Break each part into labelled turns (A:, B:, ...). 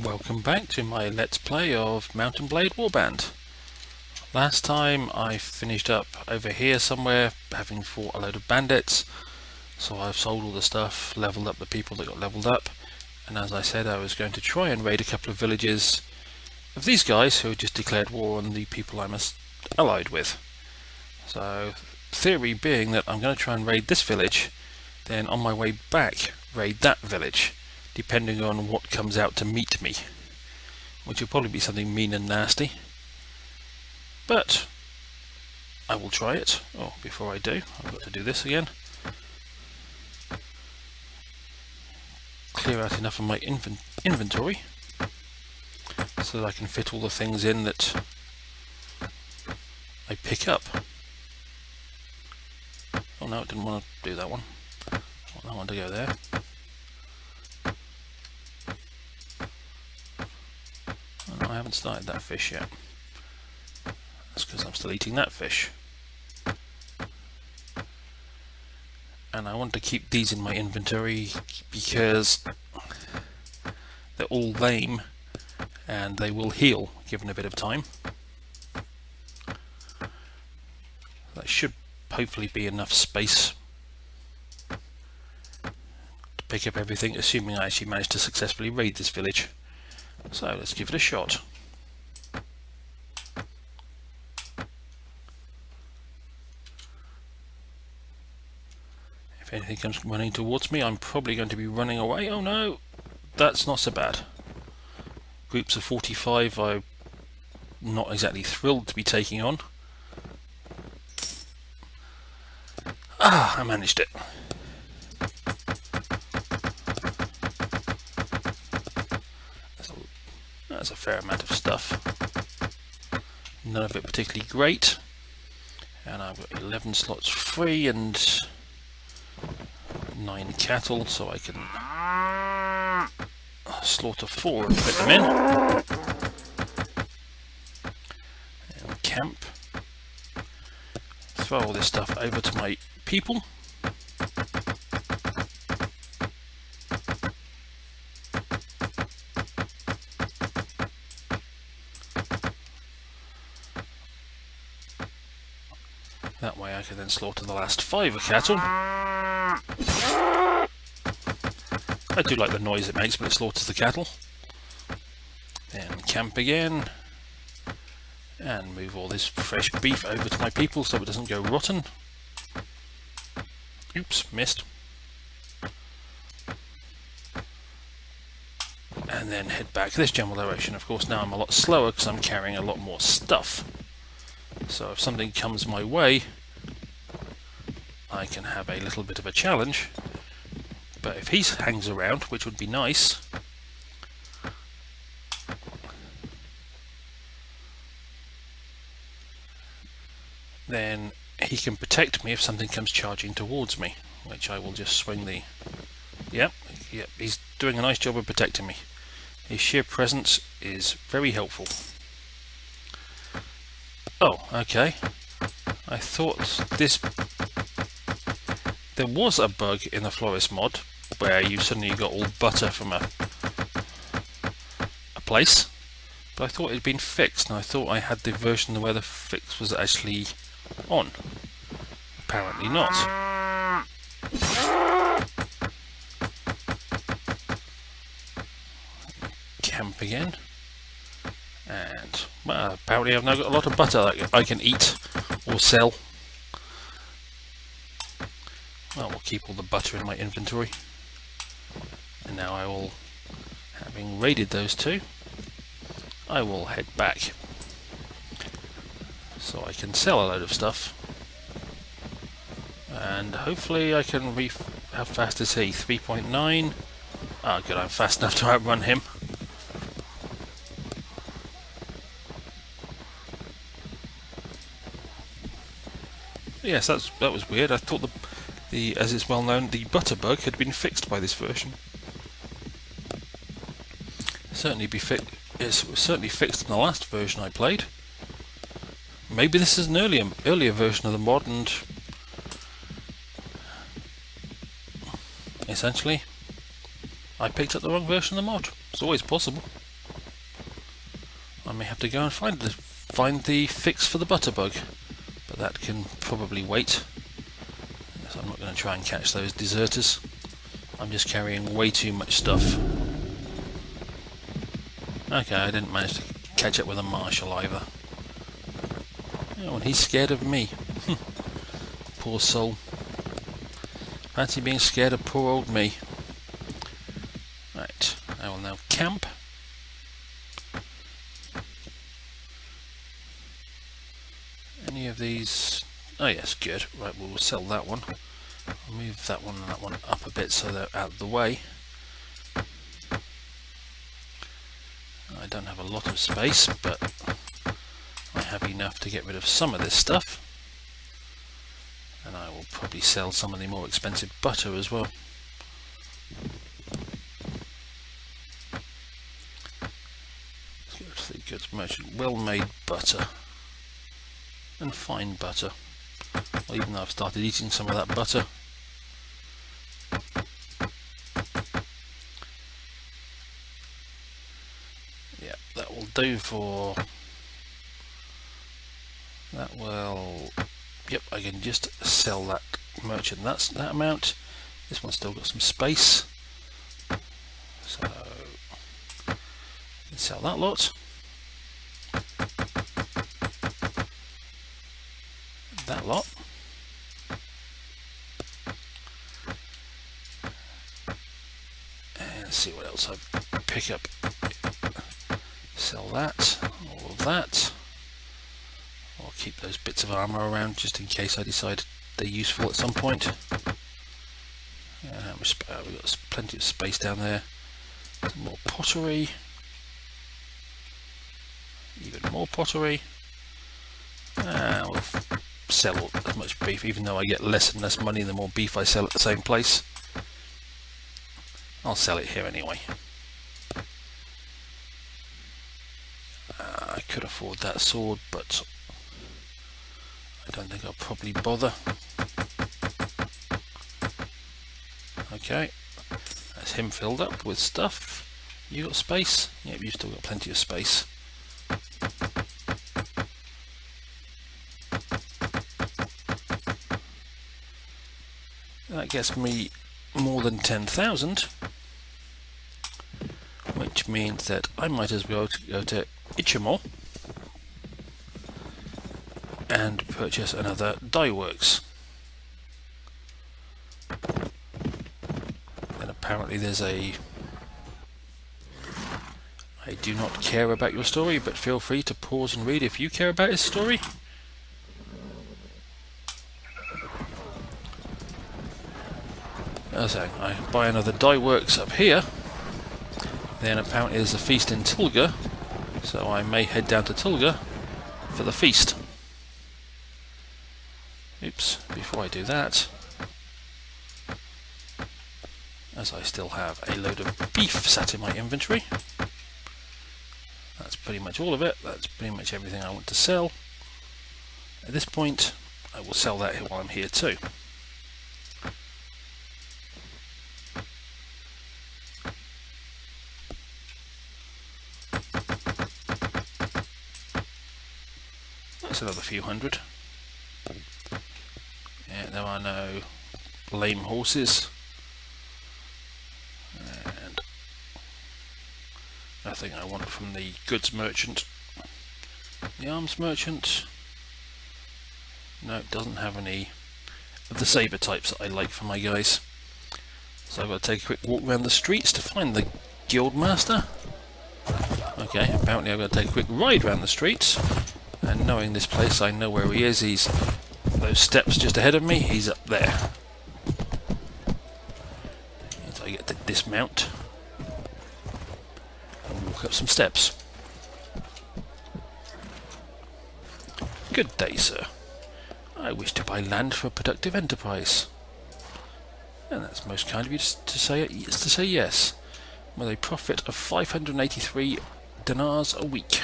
A: Welcome back to my Let's Play of Mount and Blade Warband. Last time I finished up over here somewhere, having fought a load of bandits, so I've sold all the stuff, leveled up the people that got leveled up, and as I said I was going to try and raid a couple of villages of these guys who had just declared war on the people I'm allied with. So, theory being that I'm going to try and raid this village, then on my way back raid that village, depending on what comes out to meet me, which will probably be something mean and nasty, but I will try it. Oh, before I do, I've got to do this again. Clear out enough of my inventory so that I can fit all the things in that I pick up. Oh no, I didn't want to do that one. I want that one to go there. I haven't started that fish yet. That's because I'm still eating that fish. And I want to keep these in my inventory because they're all lame and they will heal given a bit of time. That should hopefully be enough space to pick up everything, assuming I actually manage to successfully raid this village. So let's give it a shot. If anything comes running towards me, I'm probably going to be running away. Oh no, that's not so bad. Groups of 45 I'm not exactly thrilled to be taking on. Ah, I managed it. That's a fair amount of stuff. None of it particularly great. And I've got 11 slots free and 9 cattle, so I can slaughter 4 and fit them in. And camp. Throw all this stuff over to my people. That way I can then slaughter the last 5 cattle. I do like the noise it makes, but it slaughters the cattle. Then camp again. And move all this fresh beef over to my people so it doesn't go rotten. Oops, missed. And then head back this general direction. Of course now I'm a lot slower because I'm carrying a lot more stuff. So if something comes my way, I can have a little bit of a challenge. But if he hangs around, which would be nice, then he can protect me if something comes charging towards me, which I will just swing the... Yep, he's doing a nice job of protecting me. His sheer presence is very helpful. Oh, okay. I thought there was a bug in the Florist mod where you suddenly got all butter from a place, but I thought it had been fixed, and I thought I had the version where the fix was actually on. Apparently not. Camp again. And well, apparently I've now got a lot of butter that I can eat or sell. Well, we'll keep all the butter in my inventory. And now I will, having raided those 2, I will head back so I can sell a load of stuff. And hopefully I can how fast is he? 3.9. Ah, good, I'm fast enough to outrun him. Yes, that was weird. I thought the as it's well known, the butter bug had been fixed by this version. It was certainly fixed in the last version I played. Maybe this is an earlier version of the mod, and essentially I picked up the wrong version of the mod. It's always possible. I may have to go and find the fix for the butterbug, but that can probably wait. So I'm not going to try and catch those deserters. I'm just carrying way too much stuff. Okay, I didn't manage to catch up with a marshal either. Oh, and he's scared of me. Poor soul. Fancy being scared of poor old me. Right, I will now camp. Any of these? Oh yes, good. Right, we'll sell that one. I'll move that one and that one up a bit so they're out of the way. I don't have a lot of space, but I have enough to get rid of some of this stuff. And I will probably sell some of the more expensive butter as well. Let's go to the goods merchant. Well-made butter. And fine butter. Well, even though I've started eating some of that butter. Yeah, that will do for... That will... Yep, I can just sell that merchant. That's that amount. This one's still got some space. So... sell that lot. That lot. And let's see what else I pick up. Sell that, all of that. I'll keep those bits of armour around just in case I decide they're useful at some point. We've got plenty of space down there. Some more pottery. Even more pottery. We'll sell as much beef, even though I get less and less money the more beef I sell at the same place. I'll sell it here anyway. I could afford that sword, but I don't think I'll probably bother. Okay, that's him filled up with stuff. You got space? Yep, you've still got plenty of space. That gets me more than 10,000, which means that I might as well go to Ichimor and purchase another dye works. And apparently there's a... I do not care about your story, but feel free to pause and read if you care about his story. So I buy another dye works up here. Then apparently there's a feast in Tulga, so I may head down to Tulga for the feast. Oops, before I do that, as I still have a load of beef sat in my inventory. That's pretty much all of it. That's pretty much everything I want to sell. At this point, I will sell that while I'm here too. That's another few hundred. Yeah, there are no lame horses. And nothing I want from the goods merchant. The arms merchant, no, it doesn't have any of the saber types that I like for my guys. So I've got to take a quick walk around the streets to find the guild master. Okay, apparently I've got to take a quick ride around the streets, and knowing this place I know where he is. He's those steps just ahead of me, he's up there. So I get to dismount and walk up some steps. Good day, sir. I wish to buy land for a productive enterprise. And that's most kind of you to say yes, with a profit of 583 dinars a week.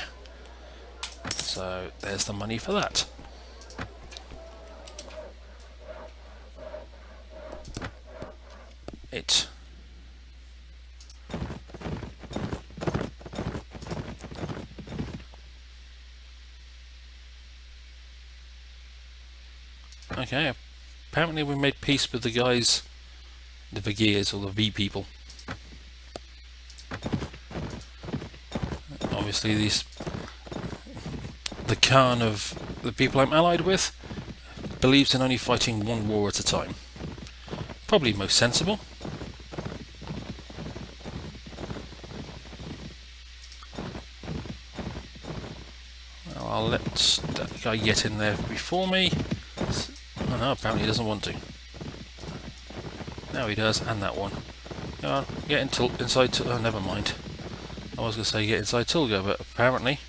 A: So there's the money for that. It Okay, apparently we made peace with the guys, the Vigirs, or the V people. Obviously the Khan of the people I'm allied with believes in only fighting one war at a time. Probably most sensible. Well, I'll let that guy get in there before me. Oh no, apparently he doesn't want to. Now he does, and that one. Get inside. Oh, never mind. I was going to say get inside Tulga, but apparently.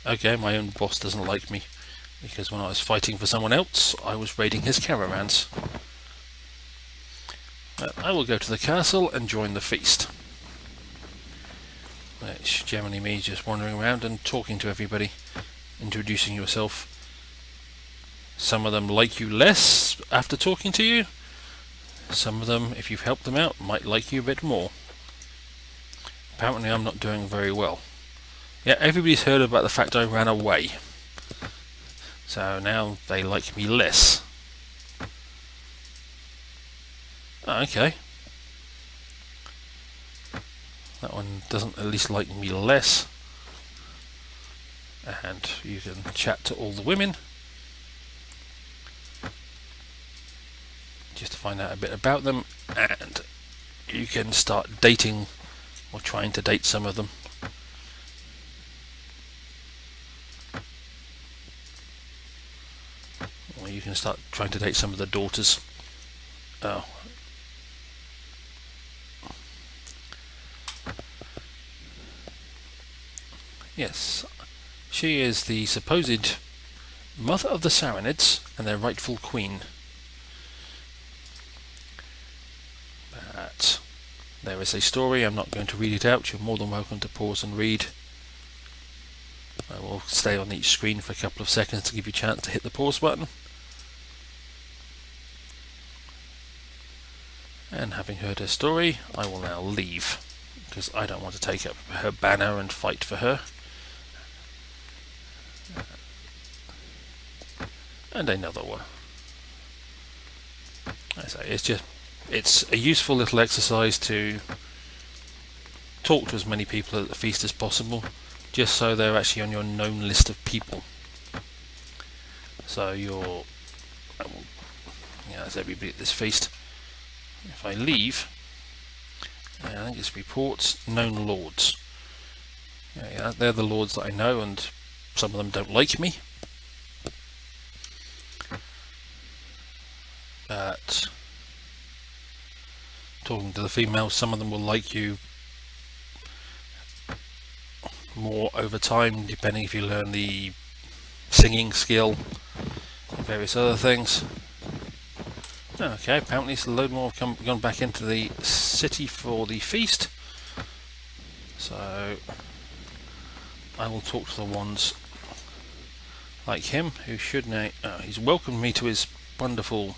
A: Okay, my own boss doesn't like me, because when I was fighting for someone else, I was raiding his caravans. I will go to the castle and join the feast. Which generally means just wandering around and talking to everybody, introducing yourself. Some of them like you less after talking to you. Some of them, if you've helped them out, might like you a bit more. Apparently I'm not doing very well. Yeah, everybody's heard about the fact I ran away. So now they like me less. Okay. That one doesn't at least like me less. And you can chat to all the women. Just to find out a bit about them. And you can start dating or trying to date some of them. Or you can start trying to date some of the daughters. Oh. Yes, she is the supposed mother of the Sarranids and their rightful queen. But there is a story, I'm not going to read it out, you're more than welcome to pause and read. I will stay on each screen for a couple of seconds to give you a chance to hit the pause button. And having heard her story, I will now leave, because I don't want to take up her banner and fight for her. And another one. I say it's a useful little exercise to talk to as many people at the feast as possible, just so they're actually on your known list of people. So that's everybody at this feast. If I leave, I think it's reports known lords. Yeah, they're the lords that I know, and some of them don't like me. But talking to the females, some of them will like you more over time, depending if you learn the singing skill and various other things. Okay, apparently a load more have gone back into the city for the feast. So I will talk to the ones like him who should know. He's welcomed me to his wonderful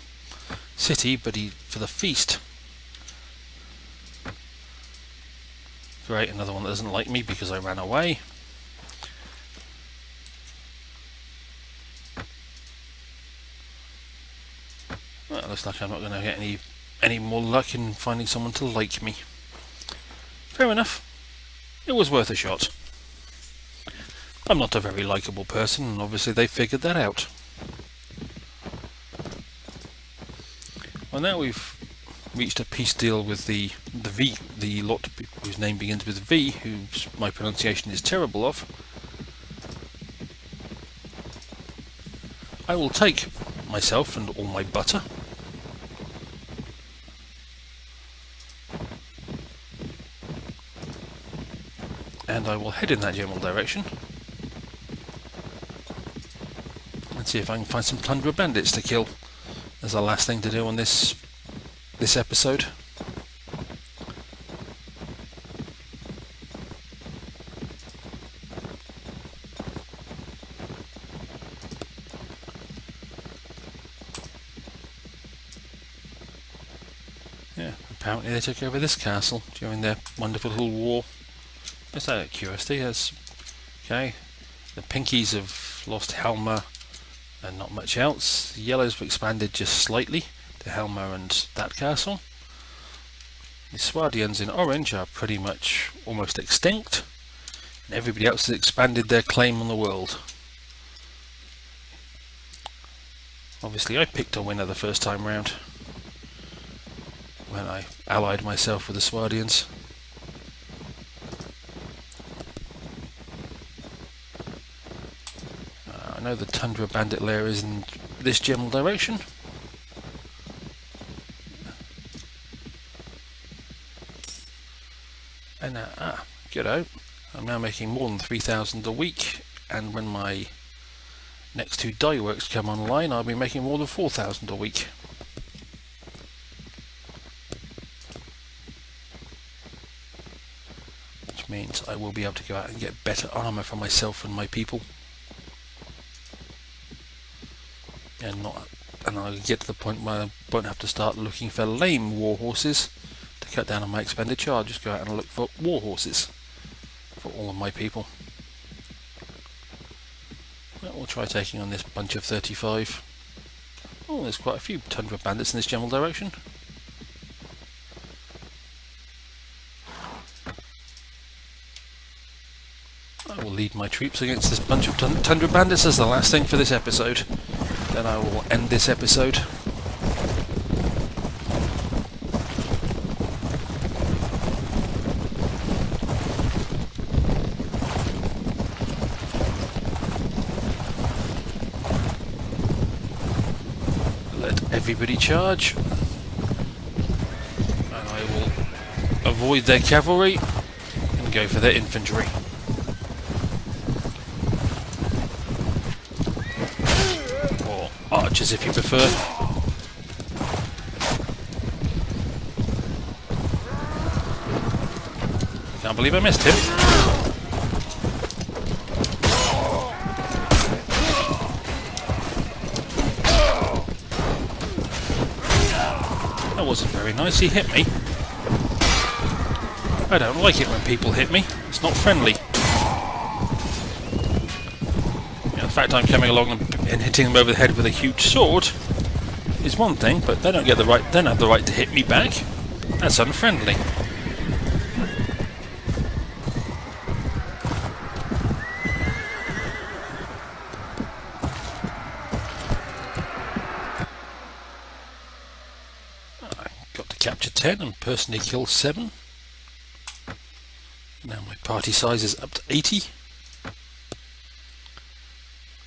A: city, but for the feast. Great, another one that doesn't like me because I ran away. Well, it looks like I'm not going to get any more luck in finding someone to like me. Fair enough. It was worth a shot. I'm not a very likeable person, and obviously they figured that out. Well, now we've reached a peace deal with the lot whose name begins with V, whose my pronunciation is terrible of. I will take myself and all my butter. And I will head in that general direction and see if I can find some Tundra Bandits to kill as the last thing to do on this episode. Yeah, apparently they took over this castle during their wonderful little war. Just out of curiosity, that's okay. The pinkies have lost Helma and not much else. The yellows have expanded just slightly to Helma and that castle. The Swardians in orange are pretty much almost extinct, and everybody else has expanded their claim on the world. Obviously I picked a winner the first time round when I allied myself with the Swardians. I know the Tundra Bandit lair is in this general direction. And g'day. I'm now making more than 3,000 a week, and when my next two dye works come online, I'll be making more than 4,000 a week. Which means I will be able to go out and get better armour for myself and my people. And I'll get to the point where I won't have to start looking for lame war horses to cut down on my expenditure. I'll just go out and look for war horses for all of my people. Well, we'll try taking on this bunch of 35. Oh, there's quite a few Tundra Bandits in this general direction. I will lead my troops against this bunch of Tundra Bandits as the last thing for this episode. Then I will end this episode. Let everybody charge. And I will avoid their cavalry and go for their infantry. Archers if you prefer. Can't believe I missed him. That wasn't very nice, he hit me. I don't like it when people hit me, it's not friendly. The fact I'm coming along and hitting them over the head with a huge sword is one thing, but they don't have the right to hit me back. That's unfriendly. I got to capture 10 and personally kill 7. Now my party size is up to 80.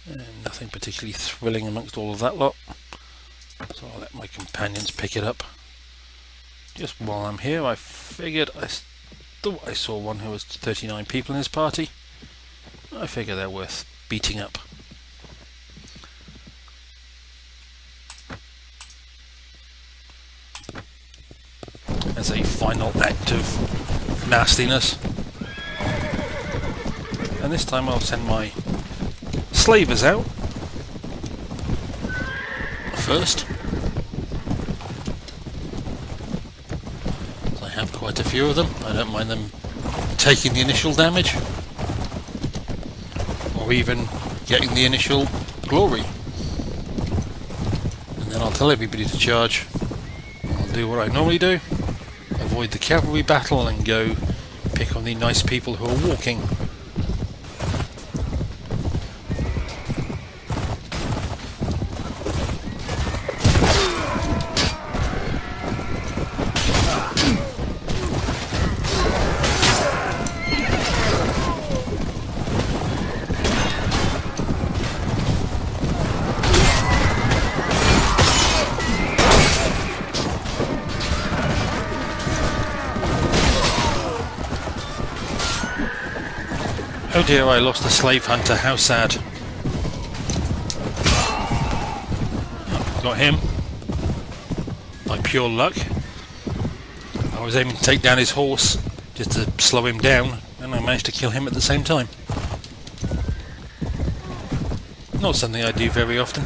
A: And nothing particularly thrilling amongst all of that lot, so I'll let my companions pick it up. Just while I'm here, I figured I thought I saw one who was 39 people in his party. I figure they're worth beating up. As a final act of nastiness. And this time I'll send my slavers out first. I have quite a few of them. I don't mind them taking the initial damage or even getting the initial glory. And then I'll tell everybody to charge. I'll do what I normally do, avoid the cavalry battle and go pick on the nice people who are walking. Oh dear, I lost a slave hunter, how sad. Oh, got him. By pure luck. I was aiming to take down his horse, just to slow him down, and I managed to kill him at the same time. Not something I do very often.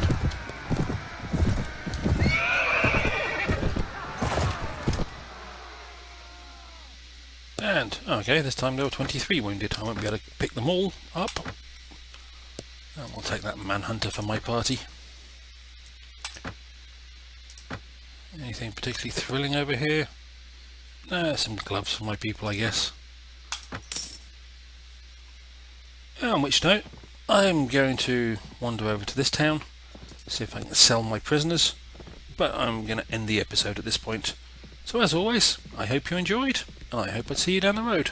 A: And, okay, this time there were 23 wounded. I won't be able to pick them all up. And we'll take that manhunter for my party. Anything particularly thrilling over here? Some gloves for my people, I guess. On which note, I'm going to wander over to this town, see if I can sell my prisoners, but I'm going to end the episode at this point. So as always, I hope you enjoyed, and I hope I'll see you down the road.